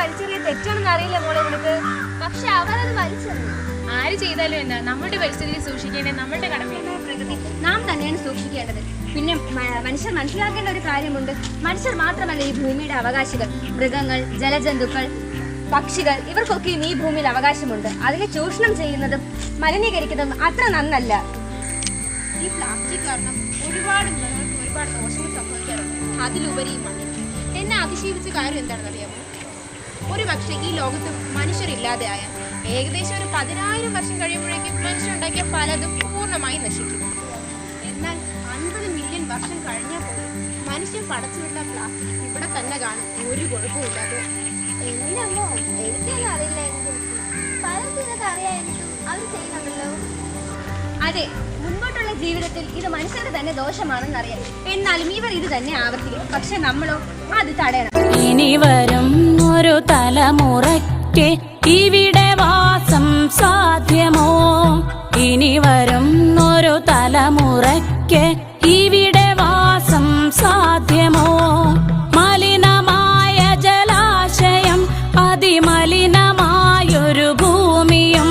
വലിച്ചെറിയ തെറ്റാണെന്ന് അറിയില്ല മോളെ നിനക്ക്. പക്ഷെ അവരത് വലിച്ചെറിഞ്ഞു. ആര് ചെയ്താലും എന്താ, നമ്മുടെ പരിസ്ഥിതി സൂക്ഷിക്കേണ്ടത് നമ്മുടെ കടമയാണ്. പ്രകൃതി നാം തന്നെയാണ് സൂക്ഷിക്കേണ്ടത്. പിന്നെ മനുഷ്യർ മനസ്സിലാക്കേണ്ട ഒരു കാര്യമുണ്ട്. മനുഷ്യർ മാത്രമല്ല ഈ ഭൂമിയുടെ അവകാശികൾ. മൃഗങ്ങൾ, ജലജന്തുക്കൾ, പക്ഷികൾ ഇവർക്കൊക്കെയും ഈ ഭൂമിയിൽ അവകാശമുണ്ട്. അതിനെ ചൂഷണം ചെയ്യുന്നതും മലിനീകരിക്കുന്നതും അത്ര നന്നല്ല. ഈ പ്ലാസ്റ്റിക് കാരണം ഒരുപാട് മൃഗങ്ങൾക്ക് ഒരുപാട് ദോഷങ്ങൾ സംഭവിക്കാറുണ്ട്. അതിലുപരി എന്നെ അതിശീലിച്ച കാര്യം എന്താണെന്ന് അറിയാമോ? ഒരു പക്ഷേ ഈ ലോകത്ത് മനുഷ്യരില്ലാതെ ആയാൽ ഏകദേശം ഒരു 10,000 വർഷം കഴിയുമ്പോഴേക്കും മനുഷ്യരുണ്ടാക്കിയ പലതും പൂർണ്ണമായി നശിക്കും. എന്നാൽ 50 മില്യൺ വർഷം കഴിഞ്ഞാൽ പോലും മനുഷ്യൻ പടച്ചുവിട്ട പ്ലാസ്റ്റിക് ഇവിടെ തന്നെ കാണും, ഒരു കുഴപ്പമില്ലാതെ. എന്തിനമ്മോ എനിക്കൊന്നും അറിയില്ല. പലർക്കും ഇതൊക്കെ അറിയായിരിക്കും, അവർ ചെയ്യുന്നുണ്ടല്ലോ. അതെ, മുൻപോട്ടുള്ള ജീവിതത്തിൽ ഇത് മനുഷ്യരുടെ തന്നെ ദോഷമാണെന്നറിയാം. എന്നാലും ഇവർ ഇത് തന്നെ ആവർത്തിക്കും. പക്ഷെ നമ്മളോ അത് തടയണം. ഇനി വരും ഒരു തലമുറയ്ക്ക് ഇവിടെ വാസം സാധ്യമോ? ഇനി വരും ഒരു തലമുറയ്ക്ക് ഇവിടെ വാസം സാധ്യമോ? മലിനമായ ജലാശയം, അതിമലിനമായൊരു ഭൂമിയും.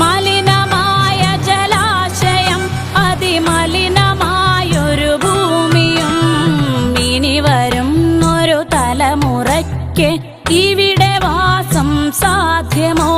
മലിനമായ ജലാശയം, അതിമലിനമായൊരു ഭൂമിയും. ഇനി വരും ഒരു തലമുറയ്ക്ക് ഇവിടെ വാസം സാധ്യമോ?